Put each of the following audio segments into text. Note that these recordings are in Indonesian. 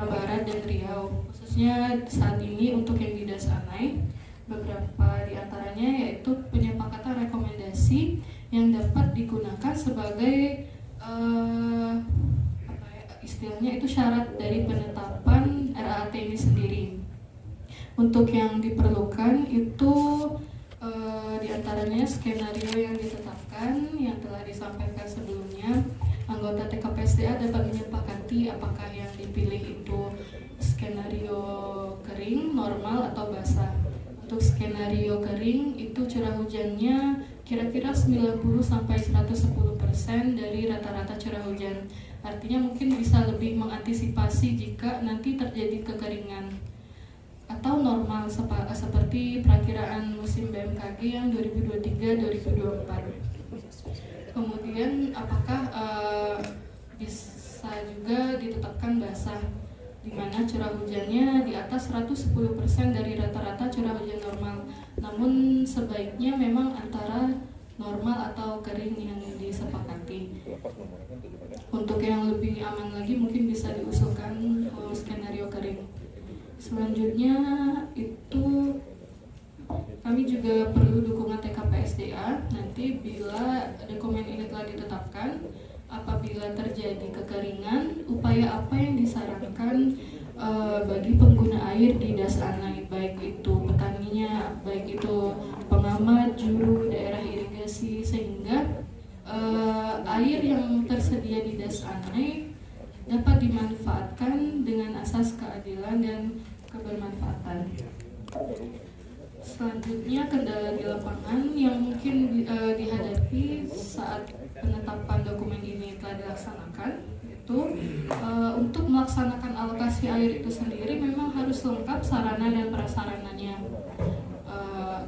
Barat dan Riau, khususnya saat ini untuk yang di Dasanai, beberapa di antaranya yaitu penyepakatan rekomendasi yang dapat digunakan sebagai istilahnya itu syarat dari penetapan RAT ini sendiri. Untuk yang diperlukan itu di antaranya skenario yang ditetapkan yang telah disampaikan sebelumnya. Anggota TKPSDA dapat menyepakati apakah yang dipilih itu skenario kering, normal, atau basah. Untuk skenario kering itu curah hujannya kira-kira 90-110% dari rata-rata curah hujan. Artinya mungkin bisa lebih mengantisipasi jika nanti terjadi kekeringan. Atau normal seperti perakiraan musim BMKG yang 2023-2024. Kemudian apakah bisa juga ditetapkan basah, di mana curah hujannya di atas 110% dari rata-rata curah hujan normal. Namun sebaiknya memang antara normal atau kering yang disepakati. Untuk yang lebih aman lagi mungkin bisa diusulkan skenario kering. Selanjutnya itu kami juga perlu dukungan TKPSDA nanti bila dokumen ini telah ditetapkan. Apabila terjadi kekeringan, upaya apa yang disarankan bagi pengguna air di Dasanai, baik itu petaninya, baik itu pengamat, juru, daerah irigasi, sehingga air yang tersedia di Dasanai dapat dimanfaatkan dengan asas keadilan dan kebermanfaatan. Selanjutnya kendala di lapangan yang mungkin dihadapi saat penetapan dokumen ini telah dilaksanakan itu untuk melaksanakan alokasi air itu sendiri memang harus lengkap sarana dan prasarananya.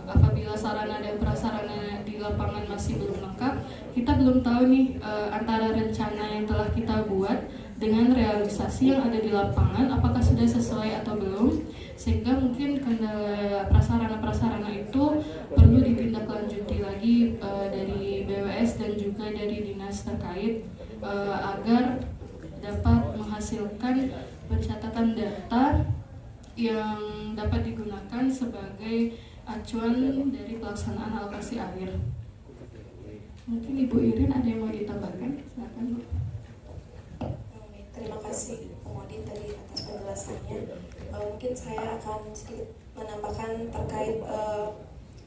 Apabila sarana dan prasarana di lapangan masih belum lengkap, kita belum tahu nih antara rencana yang telah kita buat dengan realisasi yang ada di lapangan apakah sudah sesuai atau belum, sehingga mungkin kendala prasarana itu perlu ditindaklanjuti lagi dari BWS dan juga dari dinas terkait agar dapat menghasilkan pencatatan data yang dapat digunakan sebagai acuan dari pelaksanaan alokasi air. Mungkin Ibu Irin ada yang mau ditambahkan? Silakan, Bu. Terima kasih Komodin tadi atas penjelasannya. Mungkin saya akan sedikit menambahkan terkait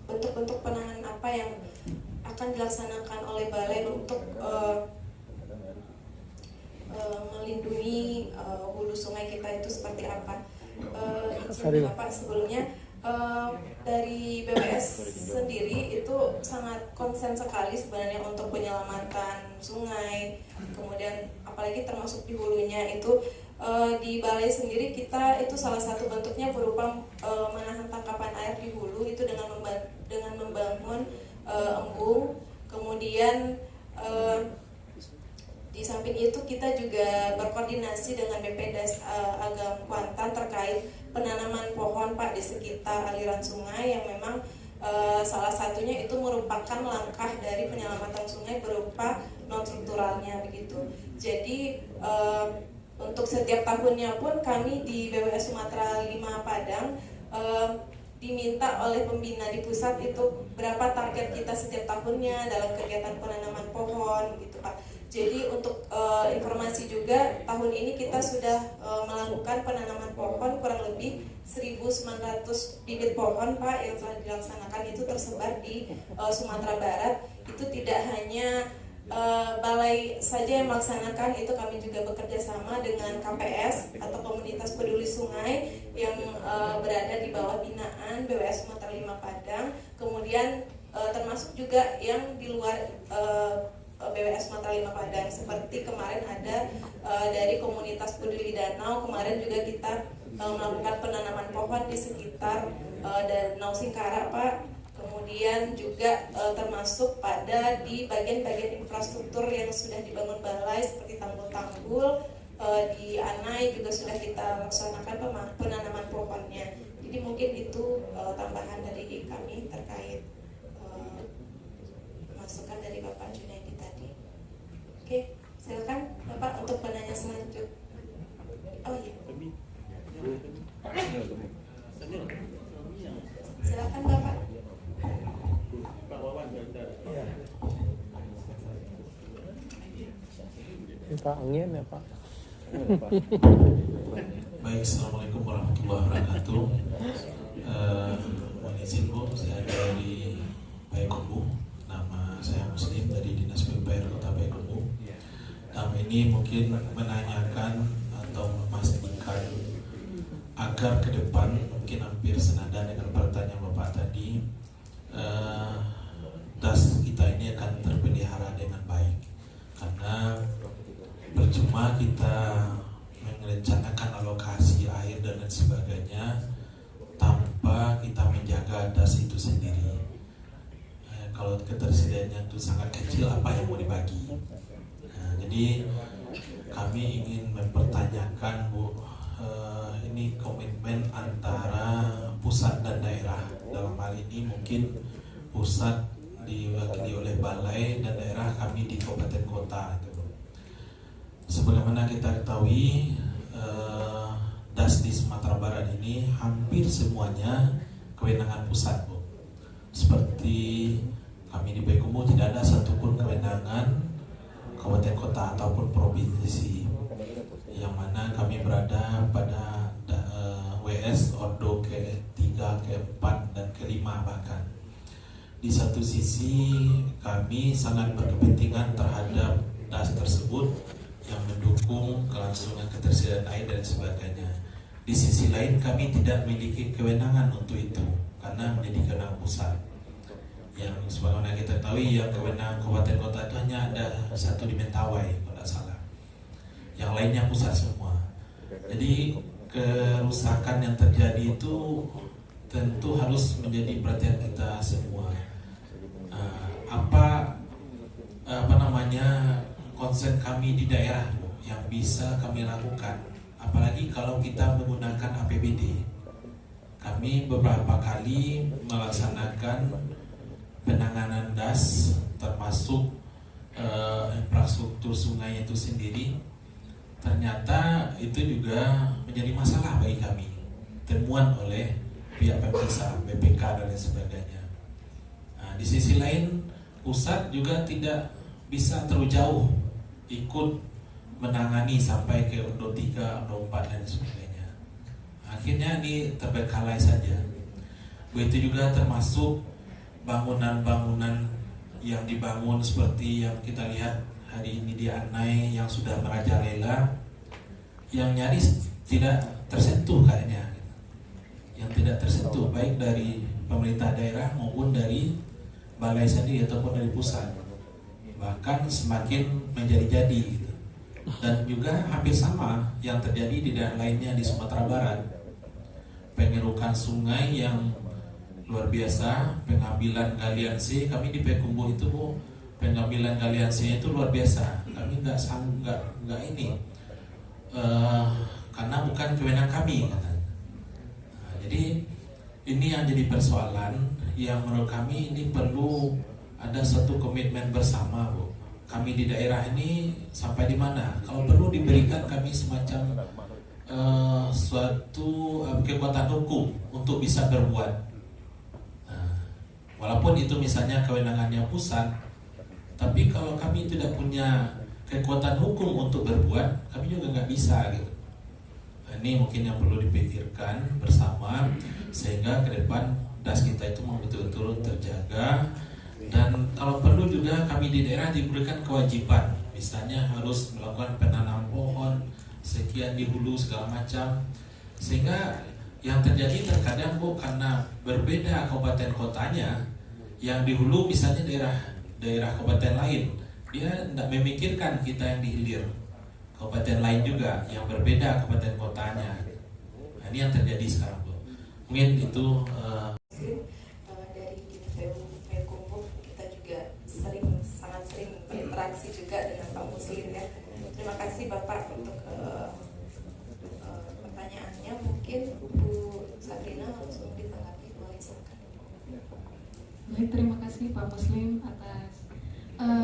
bentuk-bentuk penanganan apa yang akan dilaksanakan oleh Balai untuk melindungi hulu sungai kita itu seperti apa. Bapak sebelumnya dari BWS sendiri itu sangat konsen sekali sebenarnya untuk penyelamatan sungai, kemudian apalagi termasuk di hulunya itu di Balai sendiri kita itu salah satu bentuknya berupa menahan tangkapan air di hulu itu dengan membangun embung, kemudian di samping itu kita juga berkoordinasi dengan BPDAS Agam Kuantan terkait penanaman pohon Pak di sekitar aliran sungai yang memang salah satunya itu merupakan langkah dari penyelamatan sungai berupa non strukturalnya begitu. Jadi untuk setiap tahunnya pun kami di BWS Sumatera 5 Padang diminta oleh pembina di pusat itu berapa target kita setiap tahunnya dalam kegiatan penanaman pohon gitu Pak. Jadi untuk informasi juga tahun ini kita sudah melakukan penanaman pohon kurang lebih 1.900 bibit pohon Pak yang telah dilaksanakan itu tersebar di Sumatera Barat. Itu tidak hanya Balai saja yang melaksanakan, itu kami juga bekerja sama dengan KPS atau Komunitas Peduli Sungai yang berada di bawah binaan BWS Sumatera 5 Padang. Kemudian termasuk juga yang di luar BWS Sumatera 5 Padang, seperti kemarin ada dari Komunitas Peduli Danau. Kemarin juga kita melakukan penanaman pohon di sekitar Danau Singkara Pak. Kemudian juga termasuk pada di bagian-bagian infrastruktur yang sudah dibangun Balai seperti tanggul-tanggul di Anai juga sudah kita laksanakan penanaman pohonnya. Jadi mungkin itu tambahan dari kami terkait masukan dari Bapak Junaidi tadi. Oke, silakan Bapak untuk penanya selanjutnya. Oh iya. Silakan Bapak. Pak angin ya Pak. Baik, assalamualaikum warahmatullahi wabarakatuh. Mohon izin Bu, saya dari Payakumbuh. Nama saya Muslim dari Dinas PUPR Kota Payakumbuh. Nama ini mungkin menanyakan atau memastikan agar ke depan mungkin hampir senada dengan pertanyaan Bapak tadi, das kita ini akan terpelihara dengan baik, karena percuma kita merencanakan alokasi air dan lain sebagainya tanpa kita menjaga das itu sendiri. Kalau ketersediaannya itu sangat kecil, apa yang mau dibagi? Jadi kami ingin mempertanyakan Bu, ini komitmen antara pusat dan daerah. Dalam hal ini mungkin pusat diwakili oleh balai dan daerah kami di kabupaten kota. Sebagaimana kita ketahui, das di Sumatera Barat ini hampir semuanya kewenangan pusat, Bu. Seperti kami di Payakumbuh tidak ada satupun kewenangan kabupaten kota ataupun provinsi, yang mana kami berada pada WS Ordo ke-3, ke-4, dan ke-5 bahkan. Di satu sisi kami sangat berkepentingan terhadap das tersebut yang mendukung kelangsungan ketersediaan air dan sebagainya. Di sisi lain kami tidak memiliki kewenangan untuk itu karena menjadi kewenangan pusat. Yang sebagaimana kita tahu, yang kewenangan kabupaten kota itu hanya ada satu di Mentawai kalau tidak salah. Yang lainnya pusat semua. Jadi kerusakan yang terjadi itu tentu harus menjadi perhatian kita semua. Apa namanya konsen kami di daerah yang bisa kami lakukan, apalagi kalau kita menggunakan APBD. Kami beberapa kali melaksanakan penanganan das, termasuk infrastruktur sungai itu sendiri. Ternyata itu juga menjadi masalah bagi kami, temuan oleh pihak pemerintah, BPK dan lain sebagainya. Nah, di sisi lain pusat juga tidak bisa terlalu jauh ikut menangani sampai ke Ordo 3, Ordo 4 dan sebagainya. Akhirnya ini terbengkalai saja. Begitu juga termasuk bangunan-bangunan yang dibangun seperti yang kita lihat hari ini di Anai yang sudah merajalela, yang nyaris tidak tersentuh kayaknya, yang tidak tersentuh baik dari pemerintah daerah maupun dari balai sendiri ataupun dari pusat. Bahkan semakin menjadi-jadi gitu. Dan juga hampir sama yang terjadi di daerah lainnya di Sumatera Barat. Pengerukan sungai yang luar biasa, pengambilan galian C, kami di Payakumbuh itu Bu, pengambilan galian C itu luar biasa. Kami nggak ini karena bukan kewenangan kami. Nah, jadi ini yang jadi persoalan yang menurut kami ini perlu ada satu komitmen bersama, Bu. Kami di daerah ini sampai di mana? Kalau perlu diberikan kami semacam suatu kekuatan hukum untuk bisa berbuat. Nah, walaupun itu misalnya kewenangannya pusat, tapi kalau kami tidak punya kekuatan hukum untuk berbuat, kami juga nggak bisa gitu. Nah, ini mungkin yang perlu dipikirkan bersama sehingga ke depan das kita itu mau betul-betul terjaga. Dan kalau perlu juga kami di daerah diberikan kewajiban, misalnya harus melakukan penanam pohon sekian di hulu segala macam, sehingga yang terjadi terkadang Bu, karena berbeda kabupaten kotanya, yang di hulu misalnya daerah kabupaten lain, dia tidak memikirkan kita yang di hilir kabupaten lain juga yang berbeda kabupaten kotanya. Nah, ini yang terjadi sekarang Bu. Mungkin itu sangat sering berinteraksi juga dengan Pak Muslim ya. Terima kasih Bapak untuk pertanyaannya. Mungkin Bu Sabrina langsung ditanggapi, boleh silakan. Baik, terima kasih Pak Muslim atas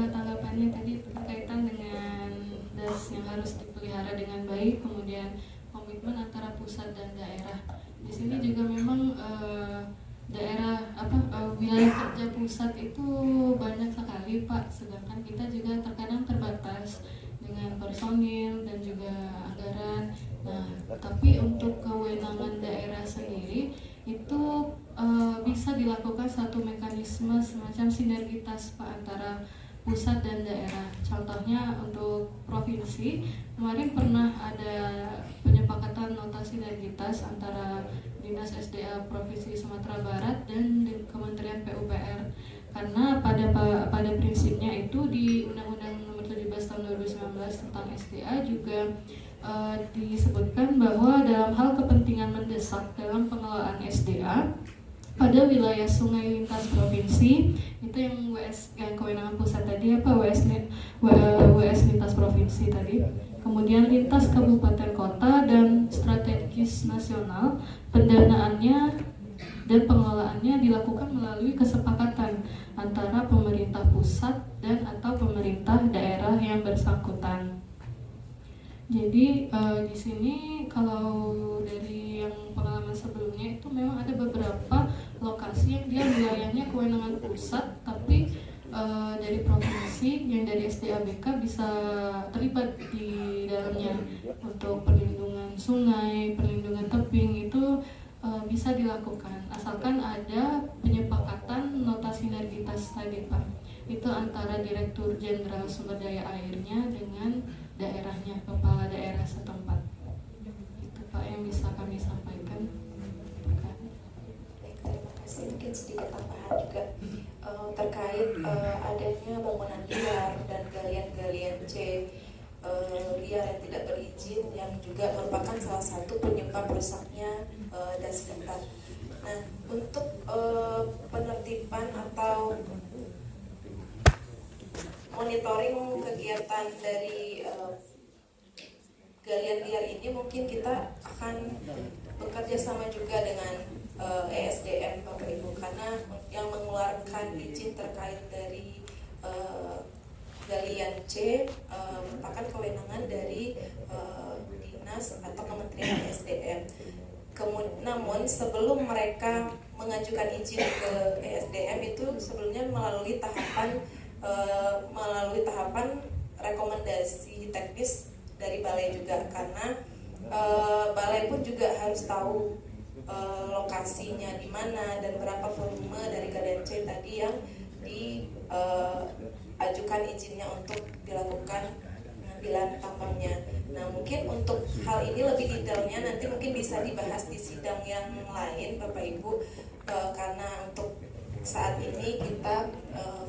tanggapannya tadi berkaitan dengan das yang harus dipelihara dengan baik, kemudian komitmen antara antara pusat dan daerah. Di sini juga memang wilayah kerja pusat itu banyak sekali Pak, sedangkan kita juga terkadang terbatas dengan personil dan juga anggaran. Nah, tapi untuk kewenangan daerah sendiri itu bisa dilakukan satu mekanisme semacam sinergitas Pak antara pusat dan daerah. Contohnya untuk provinsi, kemarin pernah ada penyepakatan nota sinergitas antara Dinas SDA Provinsi Sumatera Barat dan Kementerian PUPR. Karena pada prinsipnya itu di Undang-Undang Nomor 17 Tahun 2019 tentang SDA juga disebutkan bahwa dalam hal kepentingan mendesak dalam pengelolaan SDA pada wilayah sungai lintas provinsi, itu yang kewenangan pusat tadi WS lintas provinsi tadi, kemudian lintas kabupaten kota dan strategis nasional, pendanaannya dan pengelolaannya dilakukan melalui kesepakatan antara pemerintah pusat dan atau pemerintah daerah yang bersangkutan. Jadi di sini kalau dari yang pengalaman sebelumnya itu memang ada beberapa lokasi yang dia wilayahnya kewenangan pusat, tapi dari provinsi yang dari SDABK bisa terlibat di dalamnya untuk perlindungan sungai, perlindungan tebing itu bisa dilakukan asalkan ada penyepakatan nota sinergitas tadi Pak. Itu antara Direktur Jenderal Sumber Daya Airnya dengan daerahnya, kepala daerah setempat. Itu Pak yang bisa kami sampaikan. Baik, terima kasih. Mungkin sedikit tambahan juga terkait adanya bangunan liar dan galian-galian C liar yang tidak berizin yang juga merupakan salah satu penyebab rusaknya das sekitar. Nah, untuk penertiban atau monitoring kegiatan dari galian liar ini mungkin kita akan bekerja sama juga dengan ESDM Bapak Ibu, karena yang mengeluarkan izin terkait dari galian C merupakan kewenangan dari dinas atau Kementerian SDM. Namun sebelum mereka mengajukan izin ke ESDM itu sebelumnya melalui tahapan rekomendasi teknis dari balai juga, karena balai pun juga harus tahu lokasinya di mana dan berapa volume dari galian C tadi yang diajukan izinnya untuk dilakukan pengambilan tambangnya. Nah, mungkin untuk hal ini lebih detailnya nanti mungkin bisa dibahas di sidang yang lain Bapak Ibu, karena untuk saat ini kita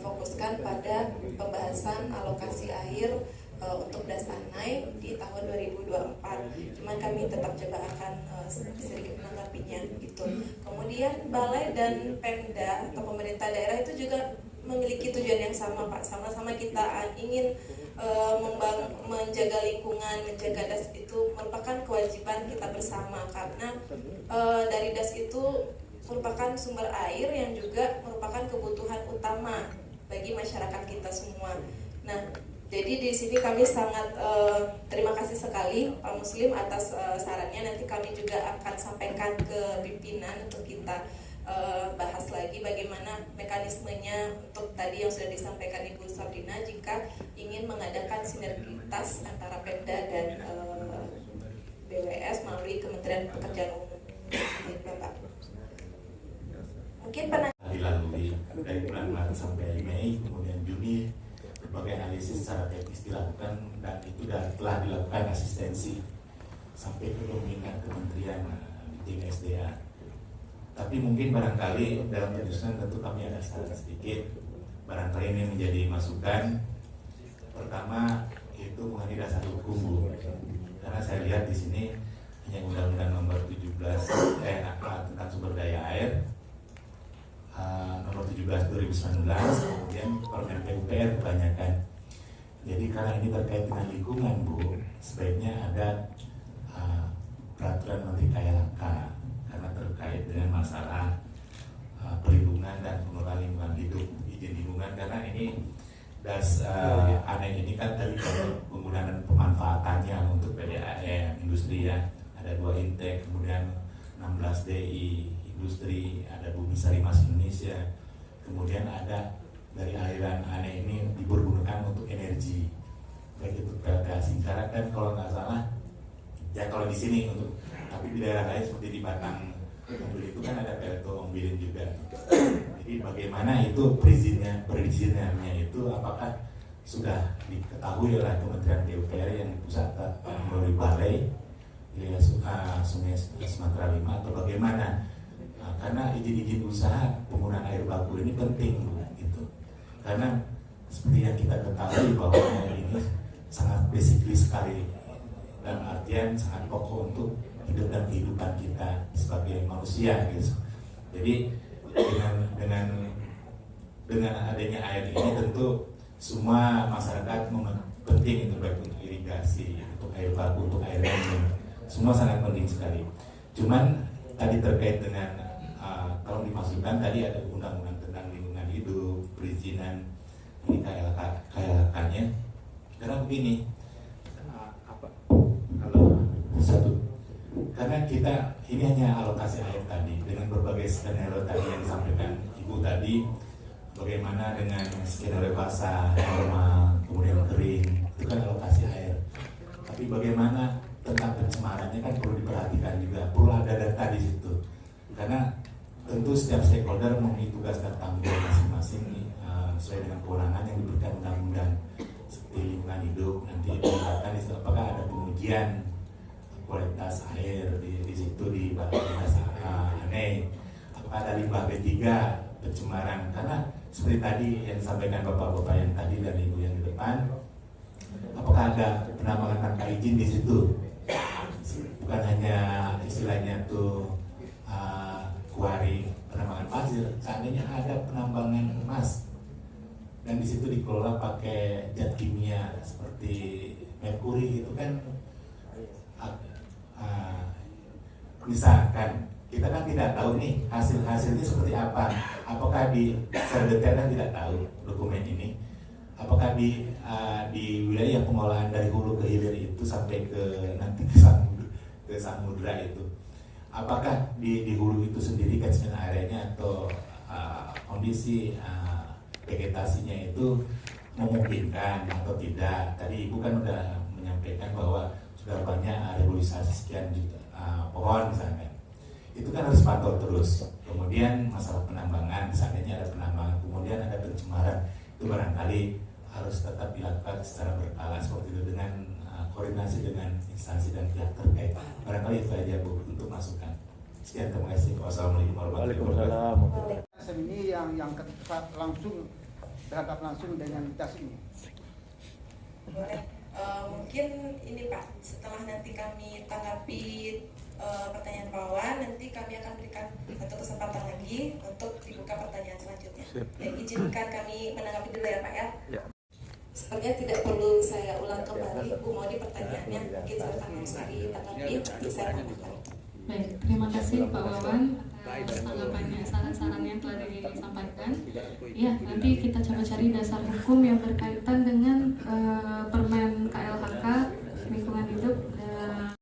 fokuskan pada pembahasan alokasi air untuk Das Anai di tahun 2024. Cuman kami tetap coba akan sedikit menanggapinya gitu. Kemudian Balai dan Pemda atau pemerintah daerah itu juga memiliki tujuan yang sama Pak. Sama-sama kita ingin menjaga lingkungan, menjaga das itu merupakan kewajiban kita bersama, karena dari das itu merupakan sumber air yang juga merupakan kebutuhan utama bagi masyarakat kita semua. Nah, jadi di sini kami sangat terima kasih sekali Pak Muslim atas sarannya. Nanti kami juga akan sampaikan ke pimpinan untuk kita bahas lagi bagaimana mekanismenya untuk tadi yang sudah disampaikan Ibu Sabrina jika ingin mengadakan sinergitas antara Pemda dan BWS melalui Kementerian Pekerjaan Umum. Bapak. Mungkin dilalui dari bulan Maret sampai Mei, kemudian Juni berbagai analisis secara teknis dilakukan dan itu telah dilakukan asistensi sampai ke dominan kementerian di tim SDA. Tapi mungkin barangkali dalam penyusunan tentu kami ada saran sedikit. Barangkali ini menjadi masukan. Pertama itu mengenai dasar hukum Bu. Karena saya lihat di sini hanya Undang-Undang Nomor 17 tentang sumber daya air Nomor 17 2019, kemudian Permen PUPR kebanyakan. Jadi karena ini terkait dengan lingkungan Bu, sebaiknya ada peraturan Menteri KLHK karena terkait dengan masalah perlindungan dan pengelolaan lingkungan hidup, izin lingkungan, karena ini das aneh ini kan dari penggunaan pemanfaatannya untuk PDAM industri ya, ada 2 Intek, kemudian 16 DI, industri, ada Bumi Sari Mas Indonesia, kemudian ada dari aliran aneh ini dipergunakan untuk energi, baik itu PLTA Singkarak dan kalau nggak salah, ya kalau di sini untuk, tapi di daerah lain seperti di Batang mobil itu kan ada PLTO Ombilin juga. Jadi bagaimana itu perizinannya itu apakah sudah diketahui oleh Kementerian PUPR yang pusat melalui balai Sungai Sumatera 5 atau bagaimana? Nah, karena izin usaha penggunaan air baku ini penting gitu. Karena seperti yang kita ketahui bahwa air ini sangat basically sekali, dalam artian sangat pokok untuk hidup dan kehidupan kita sebagai manusia gitu. Jadi dengan adanya air ini tentu semua masyarakat penting itu, baik untuk irigasi, untuk air baku, untuk air minum, semua sangat penting sekali. Cuman tadi terkait dengan kalau dimasukkan tadi ada undang-undang tentang lingkungan hidup, perizinan ini KLK-nya. Karena begini, kalau satu, karena kita ini hanya alokasi air tadi dengan berbagai skenario tadi yang disampaikan Ibu tadi, bagaimana dengan skenario basah, normal, kemudian kering, itu kan alokasi air. Tapi bagaimana tentang pencemarannya kan perlu diperhatikan juga, perlu ada data di situ. Karena tentu setiap stakeholder memiliki tugas dan tanggung jawab masing-masing sesuai dengan kewenangan yang diberikan undang-undang seperti lingkungan hidup. Nanti dikatakan apakah ada pengujian kualitas air di situ di Batas Aneh, apakah ada limbah B3 pencemaran, karena seperti tadi yang disampaikan bapak-bapak yang tadi dan ibu yang di depan, apakah ada penambangan tanpa izin di situ, bukan hanya istilahnya tuh kuari penambangan pasir, seandainya ada penambangan emas dan di situ dikelola pakai zat kimia seperti merkuri, itu kan misalkan kita kan tidak tahu nih hasilnya seperti apa, apakah secara detail kan tidak tahu dokumen ini, apakah di wilayah pengolahan dari hulu ke hilir itu sampai ke nanti ke samudra itu, apakah di hulu itu sendiri catchment area-nya atau kondisi vegetasinya itu memungkinkan atau tidak. Tadi Ibu kan udah menyampaikan bahwa sudah banyak reboisasi sekian juta pohon misalnya, itu kan harus pantau terus. Kemudian masalah penambangan, seandainya ada penambangan kemudian ada pencemaran, itu barangkali harus tetap dilakukan secara berkala seperti itu dengan koordinasi dengan instansi dan pihak terkait. Barangkali itu aja Bu untuk masukan. Sekian, terima kasih. Wassalamualaikum warahmatullahi wabarakatuh. Ini yang langsung berhadap langsung dengan tas ini. Boleh. Mungkin ini Pak, setelah nanti kami tanggapi pertanyaan Wawan, nanti kami akan berikan satu kesempatan lagi untuk dibuka pertanyaan selanjutnya. Dan izinkan kami menanggapi dulu ya Pak ya. Sepertinya tidak perlu saya ulang kembali Bu Modi pertanyaannya, mungkin silakan langsung ditanggapi, nanti saya tambahkan. Baik, terima kasih Pak Wawan atas tanggapannya, saran-saran yang telah disampaikan. Ya, nanti kita coba cari dasar hukum yang berkaitan dengan Permen KLHK lingkungan hidup,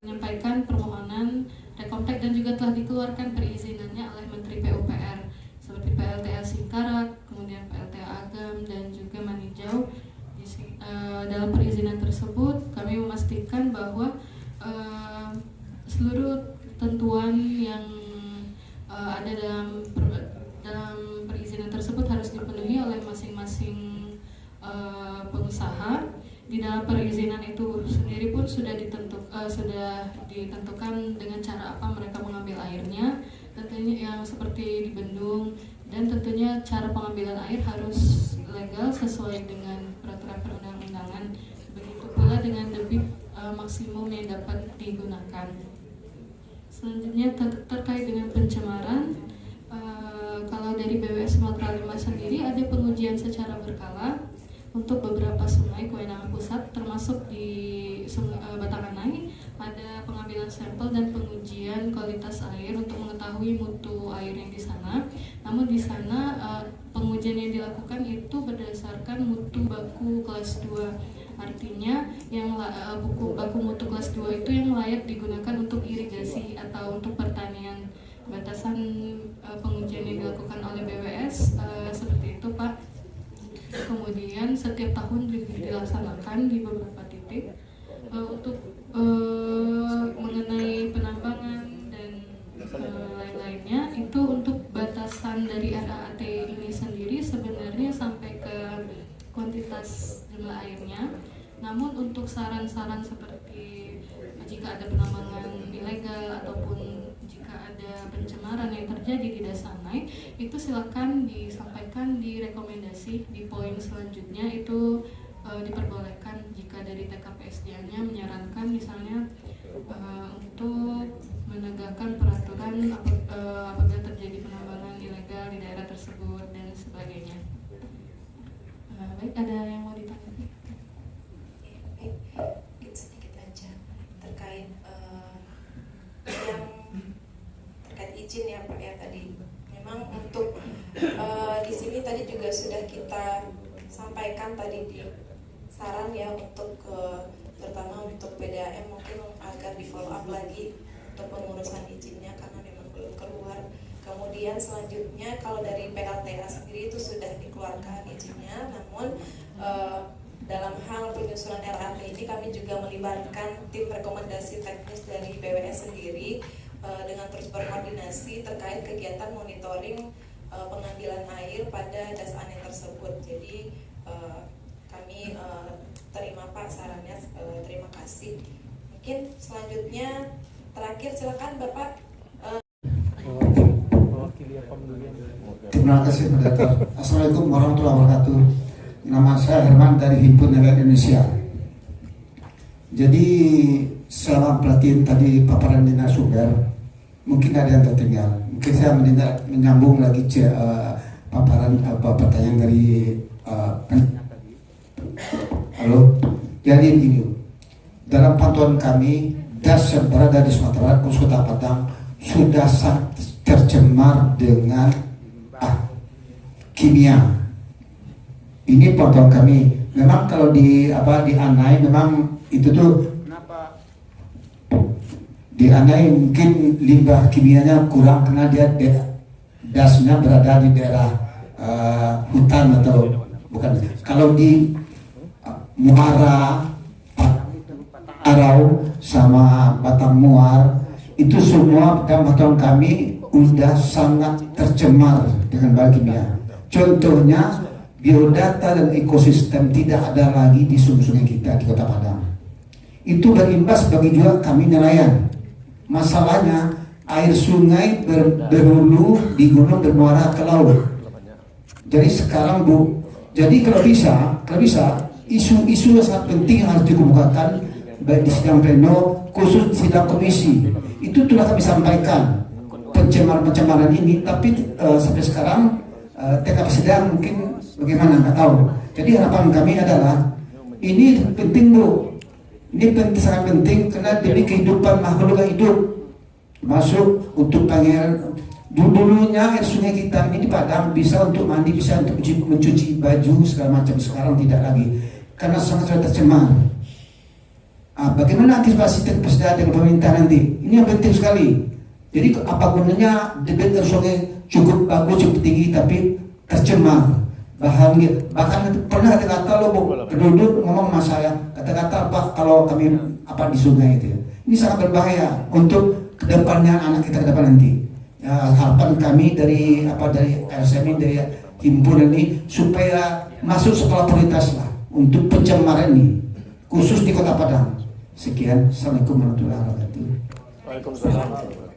menyampaikan permohonan rekomtek dan juga telah dikeluarkan perizinannya oleh Menteri PUPR seperti PLTA Singkarak, kemudian PLTA Agam dan juga Manijau. Dalam perizinan tersebut kami memastikan bahwa seluruh ketentuan yang ada dalam perizinan tersebut harus dipenuhi oleh masing-masing pengusaha. Di dalam perizinan itu sendiri pun sudah ditentukan dengan cara apa mereka mengambil airnya, tentunya yang seperti di bendung, dan tentunya cara pengambilan air harus legal sesuai dengan peraturan perundang-undangan. Begitu pula dengan debit maksimum yang dapat digunakan. Selanjutnya terkait dengan pencemaran, kalau dari BWS Sumatera 5 sendiri ada pengujian secara berkala untuk beberapa sungai kewenangan pusat, termasuk di Batanganai ada pengambilan sampel dan pengujian kualitas air untuk mengetahui mutu air yang di sana. Namun di sana pengujian yang dilakukan itu berdasarkan mutu baku kelas 2. Artinya yang buku baku mutu kelas 2 itu yang layak digunakan untuk irigasi atau untuk pertanian. Batasan pengujian yang dilakukan oleh BWS seperti itu, Pak. Kemudian setiap tahun dilaksanakan di beberapa titik untuk mengenai penambangan dan lain-lainnya. Itu untuk batasan dari RAAT ini sendiri sebenarnya sampai ke kuantitas jumlah airnya. Namun untuk saran-saran seperti jika ada penambangan ilegal ataupun jika ada pencemaran yang terjadi di Dasanai, itu silakan disampaikan di rekomendasi di poin selanjutnya. Itu diperbolehkan jika dari TKPSDA-nya menyarankan misalnya untuk menegakkan peraturan apabila terjadi penambangan ilegal di daerah tersebut dan sebagainya. Baik, ada yang mau ditanggapi? Baik, sedikit aja terkait yang terkait izin ya Pak ya tadi. Memang untuk di sini tadi juga sudah kita sampaikan tadi di saran ya untuk terutama untuk PDAM mungkin agar di follow up lagi untuk pengurusan izinnya karena memang belum keluar. Kemudian selanjutnya kalau dari PLTA sendiri itu sudah dikeluarkan izinnya, namun dalam hal penyusunan RAT ini kami juga melibatkan tim rekomendasi teknis dari BWS sendiri dengan terus berkoordinasi terkait kegiatan monitoring pengambilan air pada Dasanai tersebut. Jadi kami terima Pak sarannya, terima kasih. Mungkin selanjutnya terakhir silakan Bapak. Terima kasih Pendeta. Assalamualaikum warahmatullahi wabarakatuh. Nama saya Herman dari Himpunan Nelayan Indonesia. Jadi selama pelatihan tadi paparan Dinas Sumber, mungkin ada yang tertinggal. Mungkin saya menyambung lagi paparan pertanyaan dari halo. Jadi ini dalam pantauan kami, das yang berada di Sumatera, Kota Padang sudah tercemar dengan kimia. Ini pantauan kami. Memang kalau di Anai memang itu tuh di Anai mungkin limbah kimianya kurang karena dia dasnya berada di daerah hutan atau bukan. Kalau di Muara, Arau sama Batang Muar itu semua dalam pantauan kami sudah sangat tercemar dengan bahan kimia. Contohnya biodata dan ekosistem tidak ada lagi di sungai kita di Kota Padang. Itu berimbas bagi juga kami nelayan. Masalahnya air sungai berhulu di gunung bermuara ke laut. Jadi sekarang jadi kalau bisa isu-isu yang sangat penting yang harus dikemukakan baik di sidang pleno khusus sidang komisi itu telah kami sampaikan pencemaran ini, tapi sampai sekarang TKPSDA mungkin bagaimana nggak tahu. Jadi harapan kami adalah ini penting Bu, ini sangat penting karena demi kehidupan makhluk yang hidup masuk untuk pangeran. Dulunya air sungai kita ini di Padang bisa untuk mandi, bisa untuk mencuci baju segala macam. Sekarang tidak lagi karena sangat tercemar. Bagaimana antisipasi TKPSDA dengan pemerintah nanti? Ini yang penting sekali. Jadi apa gunanya debit air sungai cukup bagus, cukup tinggi tapi tercemar. Bahkan pernah kata-kata lo penduduk ngomong sama saya, kata-kata apa kalau kami di sungai itu ya. Ini sangat berbahaya untuk kedepannya anak kita ke depan nanti. Ya, harapan kami dari RSMI dari himpunan ini supaya masuk sekolah prioritas lah untuk pencemaran ini khusus di Kota Padang. Sekian, assalamualaikum warahmatullahi wabarakatuh. Waalaikumsalam.